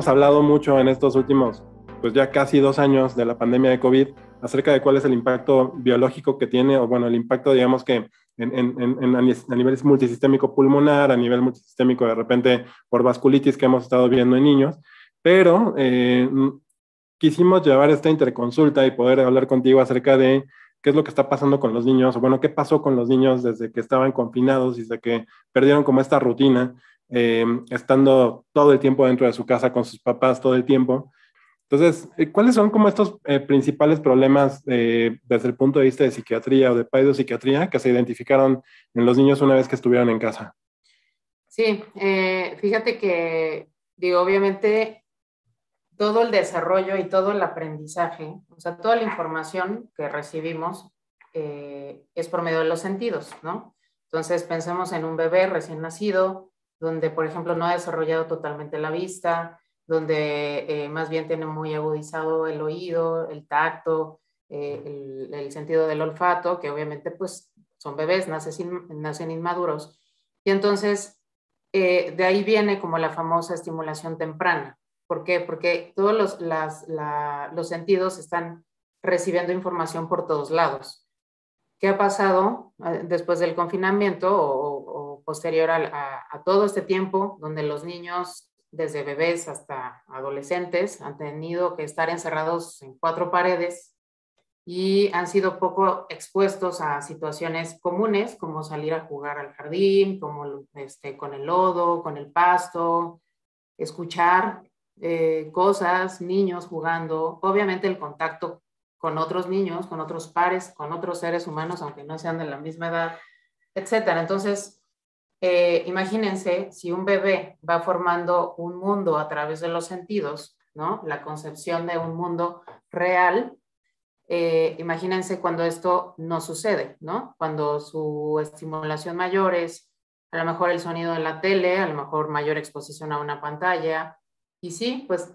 hemos hablado mucho en estos últimos, pues ya casi 2 años de la pandemia de COVID, acerca de cuál es el impacto biológico que tiene, o bueno, el impacto, digamos que a nivel multisistémico pulmonar, a nivel multisistémico de repente por vasculitis que hemos estado viendo en niños, pero quisimos llevar esta interconsulta y poder hablar contigo acerca de qué es lo que está pasando con los niños, o bueno, qué pasó con los niños desde que estaban confinados y desde que perdieron como esta rutina, estando todo el tiempo dentro de su casa con sus papás todo el tiempo. Entonces, ¿cuáles son como estos principales problemas desde el punto de vista de psiquiatría o de pseudopsiquiatría que se identificaron en los niños una vez que estuvieron en casa? Sí, fíjate que, digo, obviamente todo el desarrollo y todo el aprendizaje, o sea, toda la información que recibimos es por medio de los sentidos, ¿no? Entonces, pensemos en un bebé recién nacido, donde, por ejemplo, no ha desarrollado totalmente la vista, donde más bien tiene muy agudizado el oído, el tacto, el sentido del olfato, que obviamente, pues, son bebés, nacen inmaduros. Y entonces, de ahí viene como la famosa estimulación temprana. ¿Por qué? Porque todos los sentidos están recibiendo información por todos lados. ¿Qué ha pasado después del confinamiento o posterior a todo este tiempo donde los niños, desde bebés hasta adolescentes, han tenido que estar encerrados en cuatro paredes y han sido poco expuestos a situaciones comunes como salir a jugar al jardín, como con el lodo, con el pasto, escuchar cosas, niños jugando, obviamente el contacto con otros niños, con otros pares, con otros seres humanos, aunque no sean de la misma edad, etcétera. Entonces, imagínense si un bebé va formando un mundo a través de los sentidos, ¿no? La concepción de un mundo real. Imagínense cuando esto no sucede, ¿no? Cuando su estimulación mayor es a lo mejor el sonido de la tele, a lo mejor mayor exposición a una pantalla. Y sí, pues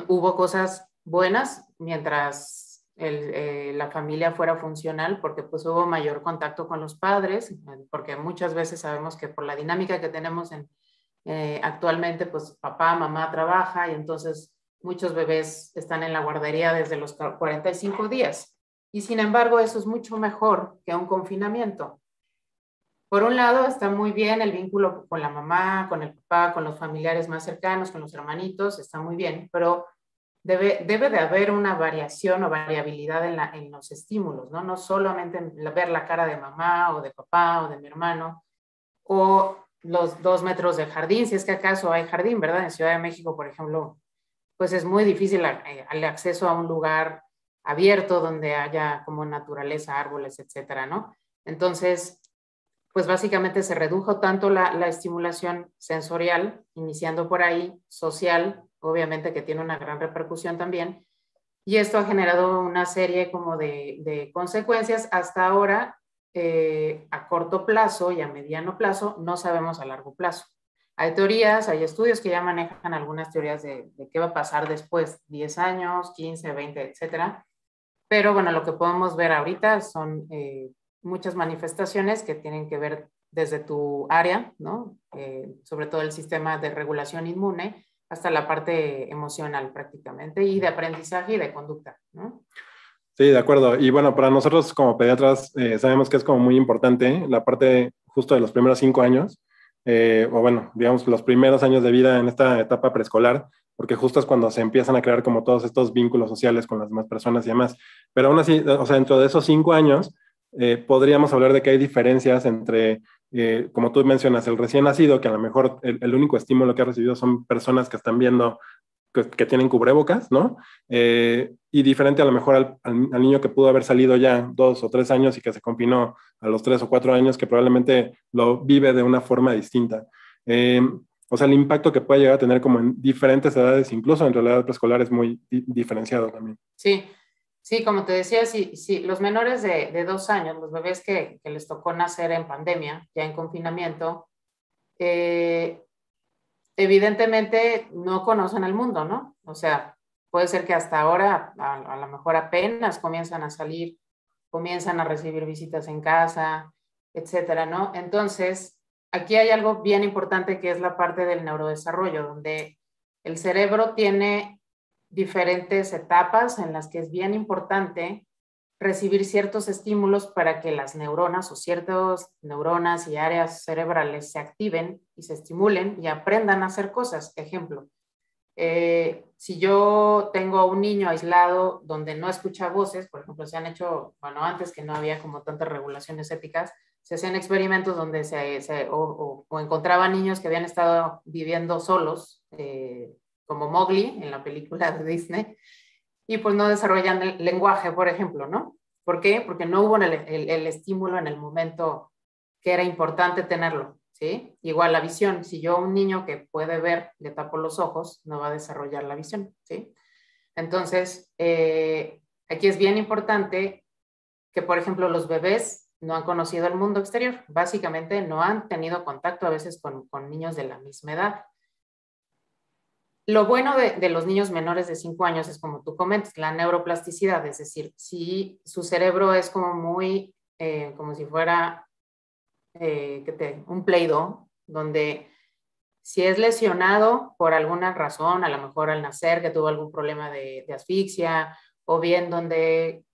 hubo cosas buenas mientras la familia fuera funcional, porque pues hubo mayor contacto con los padres, porque muchas veces sabemos que por la dinámica que tenemos actualmente, pues papá, mamá trabaja y entonces muchos bebés están en la guardería desde los 45 días. Y sin embargo, eso es mucho mejor que un confinamiento. Por un lado, está muy bien el vínculo con la mamá, con el papá, con los familiares más cercanos, con los hermanitos, está muy bien, pero debe de haber una variación o variabilidad en los estímulos, ¿no? No solamente ver la cara de mamá o de papá o de mi hermano, o los 2 metros de jardín, si es que acaso hay jardín, ¿verdad? En Ciudad de México, por ejemplo, pues es muy difícil el acceso a un lugar abierto donde haya como naturaleza, árboles, etcétera, ¿no? Entonces, pues básicamente se redujo tanto la estimulación sensorial, iniciando por ahí, social, obviamente que tiene una gran repercusión también, y esto ha generado una serie como de consecuencias hasta ahora, a corto plazo y a mediano plazo, no sabemos a largo plazo. Hay teorías, hay estudios que ya manejan algunas teorías de qué va a pasar después, 10 años, 15, 20, etcétera. Pero bueno, lo que podemos ver ahorita son muchas manifestaciones que tienen que ver desde tu área, ¿no? Sobre todo el sistema de regulación inmune, hasta la parte emocional prácticamente, y de aprendizaje y de conducta, ¿no? Sí, de acuerdo. Y bueno, para nosotros como pediatras sabemos que es como muy importante la parte justo de los primeros 5 años, o bueno, digamos los primeros años de vida en esta etapa preescolar, porque justo es cuando se empiezan a crear como todos estos vínculos sociales con las demás personas y demás. Pero aún así, o sea, dentro de esos 5 años, podríamos hablar de que hay diferencias entre, como tú mencionas, el recién nacido, que a lo mejor el único estímulo que ha recibido son personas que están viendo que tienen cubrebocas, ¿no? Y diferente a lo mejor al niño que pudo haber salido ya 2 o 3 años y que se confinó a los 3 o 4 años, que probablemente lo vive de una forma distinta. Eh, o sea, el impacto que puede llegar a tener como en diferentes edades, incluso entre la edad preescolar, es muy diferenciado también. Sí, sí, como te decía, sí, sí, los menores de 2 años, los bebés que les tocó nacer en pandemia, ya en confinamiento, eh, evidentemente no conocen el mundo, ¿no? O sea, puede ser que hasta ahora a lo mejor apenas comienzan a salir, comienzan a recibir visitas en casa, etcétera, ¿no? Entonces, aquí hay algo bien importante que es la parte del neurodesarrollo, donde El cerebro tiene diferentes etapas en las que es bien importante recibir ciertos estímulos para que las neuronas o ciertas neuronas y áreas cerebrales se activen y se estimulen y aprendan a hacer cosas. Ejemplo, si yo tengo un niño aislado donde no escucha voces, por ejemplo, se han hecho, bueno, antes que no había como tantas regulaciones éticas, se hacían experimentos donde o encontraban niños que habían estado viviendo solos, como Mowgli en la película de Disney, y pues no desarrollan el lenguaje, por ejemplo, ¿no? ¿Por qué? Porque no hubo el estímulo en el momento que era importante tenerlo, ¿sí? Igual la visión, si yo a un niño que puede ver le tapo los ojos, no va a desarrollar la visión, ¿sí? Entonces, aquí es bien importante que, por ejemplo, los bebés no han conocido el mundo exterior, básicamente no han tenido contacto a veces con niños de la misma edad. Lo bueno de los niños menores de 5 años es como tú comentas, la neuroplasticidad, es decir, si su cerebro es como muy, como si fuera un Play-Doh, donde si es lesionado por alguna razón, a lo mejor al nacer, que tuvo algún problema de asfixia, o bien donde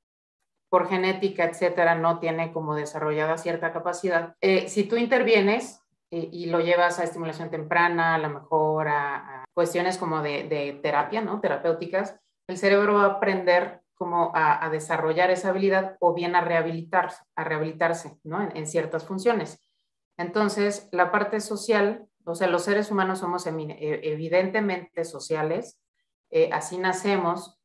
por genética, etcétera, no tiene como desarrollada cierta capacidad. Si tú intervienes y lo llevas a estimulación temprana, a lo mejor a cuestiones como de terapia, ¿no? Terapéuticas, el cerebro va a aprender como a desarrollar esa habilidad o bien a rehabilitarse, ¿no? En ciertas funciones. Entonces, la parte social, o sea, los seres humanos somos evidentemente sociales, así nacemos,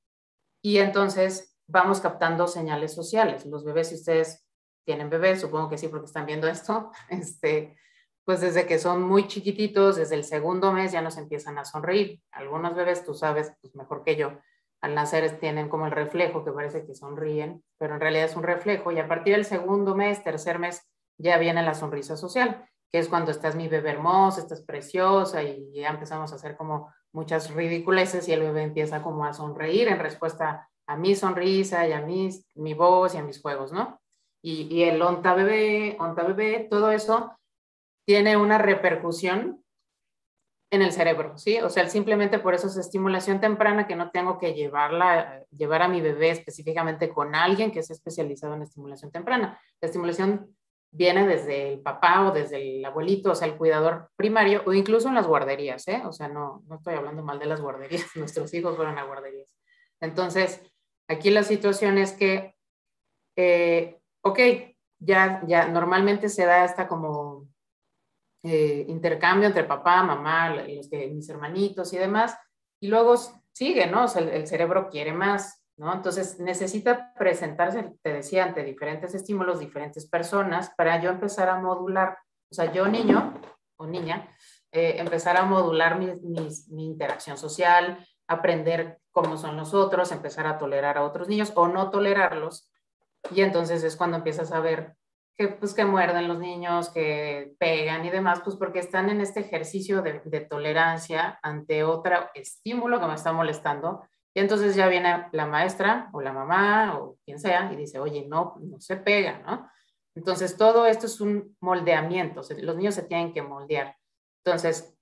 y entonces vamos captando señales sociales. Los bebés, si ustedes tienen bebés, supongo que sí porque están viendo esto, pues desde que son muy chiquititos, desde el segundo mes ya nos empiezan a sonreír. Algunos bebés, tú sabes, pues mejor que yo, al nacer tienen como el reflejo que parece que sonríen, pero en realidad es un reflejo, y a partir del segundo mes, tercer mes, ya viene la sonrisa social, que es cuando estás mi bebé hermosa, estás preciosa, y ya empezamos a hacer como muchas ridiculeces y el bebé empieza como a sonreír en respuesta a mi sonrisa y a mi voz y a mis juegos, ¿no? Y el onta bebé, todo eso tiene una repercusión en el cerebro, ¿sí? O sea, simplemente por eso es estimulación temprana, que no tengo que llevar a mi bebé específicamente con alguien que sea especializado en estimulación temprana. La estimulación viene desde el papá o desde el abuelito, o sea, el cuidador primario, o incluso en las guarderías, ¿eh? O sea, no estoy hablando mal de las guarderías, nuestros hijos fueron a guarderías. Entonces, aquí la situación es que, ok, ya normalmente se da esta como intercambio entre papá, mamá, mis hermanitos y demás, y luego sigue, ¿no? O sea, el cerebro quiere más, ¿no? Entonces necesita presentarse, te decía, ante diferentes estímulos, diferentes personas, para yo empezar a modular, o sea, yo niño o niña, empezar a modular mi interacción social, aprender cómo son los otros, empezar a tolerar a otros niños o no tolerarlos, y entonces es cuando empiezas a ver pues, que muerden los niños, que pegan y demás, pues porque están en este ejercicio de tolerancia ante otro estímulo que me está molestando. Y entonces ya viene la maestra o la mamá o quien sea y dice, oye, no se pega, ¿no? Entonces todo esto es un moldeamiento, o sea, los niños se tienen que moldear. Entonces,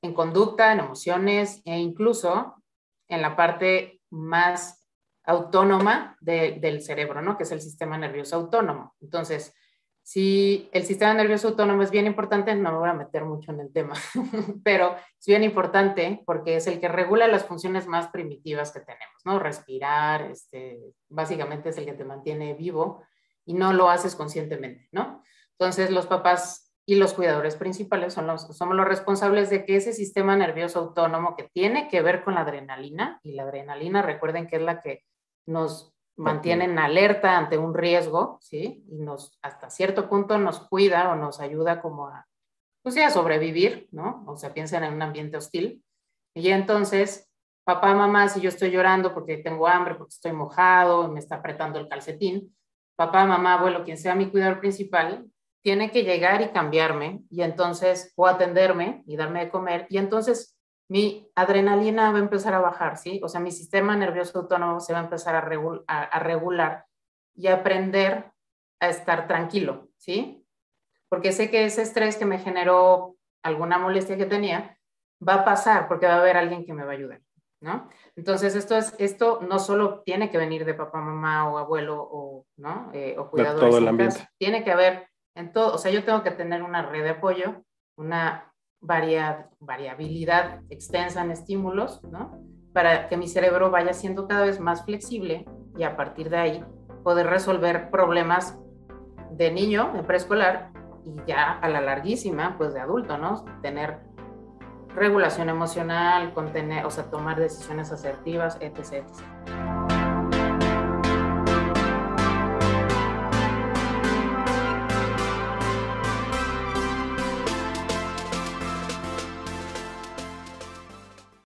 en conducta, en emociones e incluso en la parte más autónoma del cerebro, ¿no? Que es el sistema nervioso autónomo. Entonces, si el sistema nervioso autónomo es bien importante, no me voy a meter mucho en el tema, pero es bien importante porque es el que regula las funciones más primitivas que tenemos, ¿no? Respirar, básicamente es el que te mantiene vivo y no lo haces conscientemente, ¿no? Entonces, los papás y los cuidadores principales somos los responsables de que ese sistema nervioso autónomo que tiene que ver con la adrenalina, y la adrenalina, recuerden que es la que nos mantienen alerta ante un riesgo, ¿sí? Y hasta cierto punto nos cuida o nos ayuda como pues sí, a sobrevivir, ¿no? O sea, piensen en un ambiente hostil. Y entonces, papá, mamá, si yo estoy llorando porque tengo hambre, porque estoy mojado, me está apretando el calcetín, papá, mamá, abuelo, quien sea mi cuidador principal, tiene que llegar y cambiarme, y entonces, o atenderme y darme de comer, y entonces mi adrenalina va a empezar a bajar, ¿sí? O sea, mi sistema nervioso autónomo se va a empezar a regular y a aprender a estar tranquilo, ¿sí? Porque sé que ese estrés que me generó alguna molestia que tenía, va a pasar porque va a haber alguien que me va a ayudar, ¿no? Entonces, esto no solo tiene que venir de papá, mamá o abuelo o, ¿no? O De cuidadores todo el en ambiente. casa. Tiene que haber en todo, o sea, yo tengo que tener una red de apoyo, una variabilidad extensa en estímulos, ¿no? Para que mi cerebro vaya siendo cada vez más flexible y a partir de ahí poder resolver problemas de niño, de preescolar, y ya a la larguísima, pues de adulto, ¿no? Tener regulación emocional, contener, o sea, tomar decisiones asertivas, etc, etc.